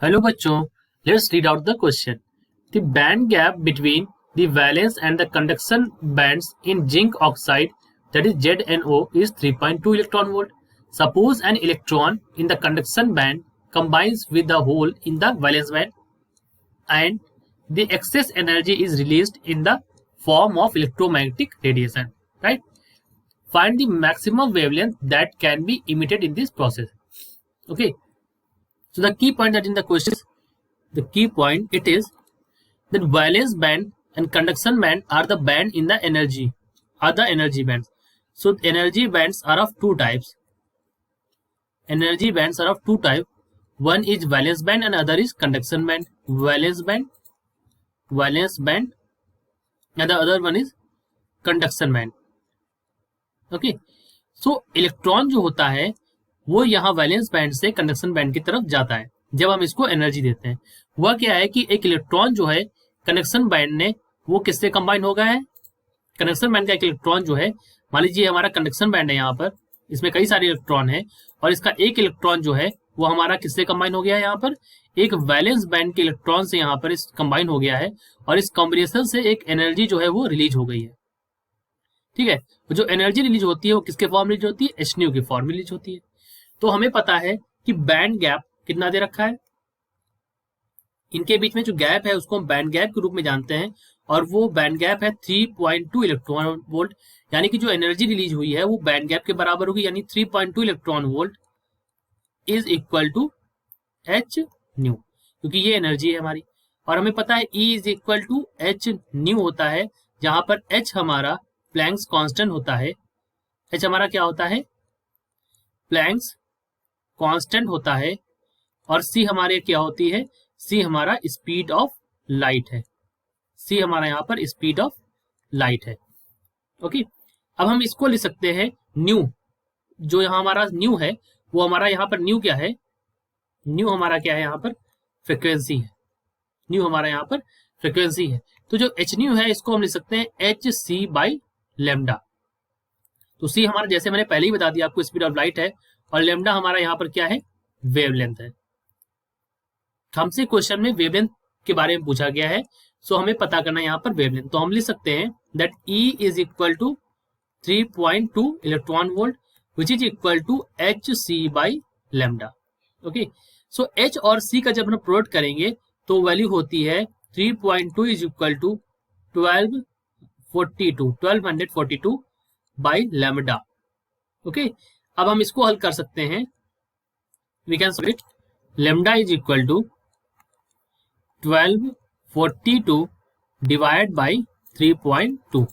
Hello बच्चों, let's read out the question. The band gap between the valence and the conduction bands in zinc oxide, that is ZnO, is 3.2 electron volt. Suppose an electron in the conduction band combines with the hole in the valence band and the excess energy is released in the form of electromagnetic radiation, right? Find the maximum wavelength that can be emitted in this process. Okay, so the key point that in the question is, the key point it is that valence band and conduction band are the band in the energy, are the energy bands. So energy bands are of two types. Energy bands are of two types. One is valence band and other is conduction band. Valence band, and the other one is conduction band. Okay, so electron जो होता है वो यहाँ valence band से conduction band की तरफ जाता है जब हम इसको एनर्जी देते हैं। वह क्या है कि एक इलेक्ट्रॉन जो है कंडक्शन बैंड ने वो किससे कंबाइन हो गया है। कंडक्शन बैंड का एक इलेक्ट्रॉन जो है, मान लीजिए हमारा कंडक्शन बैंड है, यहाँ पर इसमें कई सारे इलेक्ट्रॉन है और इसका एक इलेक्ट्रॉन जो है वो हमारा किससे कंबाइन हो गया है, यहाँ पर एक वैलेंस बैंड के इलेक्ट्रॉन से यहाँ पर इस कंबाइन हो गया है और इस कॉम्बिनेशन से एक एनर्जी जो है वो रिलीज हो गई है। ठीक है, जो एनर्जी रिलीज होती है वो किसके फॉर्म रिलीज होती है, एचन्यू के फॉर्म रिलीज होती है। तो हमें पता है कि बैंड गैप कितना दे रखा है, इनके बीच में जो गैप है उसको हम बैंड गैप के रूप में जानते हैं और वो बैंड गैप है 3.2 इलेक्ट्रॉन वोल्ट, यानी कि जो एनर्जी रिलीज हुई है वो बैंड गैप के बराबर होगी, यानी 3.2 electron volt is equal to h nu, क्योंकि ये एनर्जी है हमारी। और हमें पता है E is equal to h nu होता है, जहां पर H हमारा प्लैंक्स कांस्टेंट होता है। H हमारा क्या होता है, प्लैंक्स कांस्टेंट होता है, और C हमारे क्या होती है, C हमारा स्पीड ऑफ लाइट है। C हमारा यहाँ पर स्पीड ऑफ लाइट है। ओके, अब हम इसको लिख सकते हैं न्यू, जो यहाँ हमारा न्यू है वो हमारा यहाँ पर न्यू क्या है, न्यू हमारा क्या है यहाँ पर फ्रिक्वेंसी है। न्यू हमारा यहाँ पर फ्रिक्वेंसी है, तो जो एच न्यू है इसको हम लिख सकते हैं एच सी बाई लेमडा। तो सी हमारा जैसे मैंने पहले ही बता दिया आपको स्पीड ऑफ लाइट है, और लेमडा हमारा यहाँ पर क्या है, वेवलेंथ है। हमसे क्वेश्चन में वेवलेंथ के बारे में पूछा गया है, सो हमें पता करना है यहाँ पर वेवलेंथ। तो हम लिख सकते हैं that E is equal to 3.2 electron volt which is equal to h c by lambda. Okay, so H और C का जब हम प्रोडक्ट करेंगे तो वैल्यू होती है 3.2 is equal to 1242 by lambda. Okay, अब हम इसको हल कर सकते हैं, we can solve it. Lambda is equal to 1242 divide by 3.2।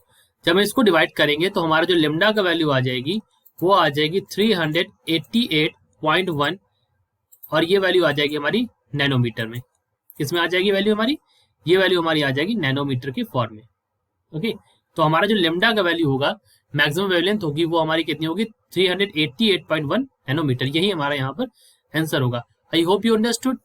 जब हम इसको डिवाइड करेंगे तो हमारा जो लेमडा का वैल्यू आ जाएगी वो आ जाएगी 388.1, और ये वैल्यू आ जाएगी हमारी नैनोमीटर में। किसमें आ जाएगी वैल्यू हमारी, ये वैल्यू हमारी आ जाएगी नैनोमीटर के फॉर्म में। ओके, तो हमारा जो लेमडा का वैल्यू होगा, मैक्सिमम वेवलेंथ होगी, वो हमारी कितनी होगी, 388.1 नैनोमीटर। यही हमारा यहाँ पर आंसर होगा। I hope you understood.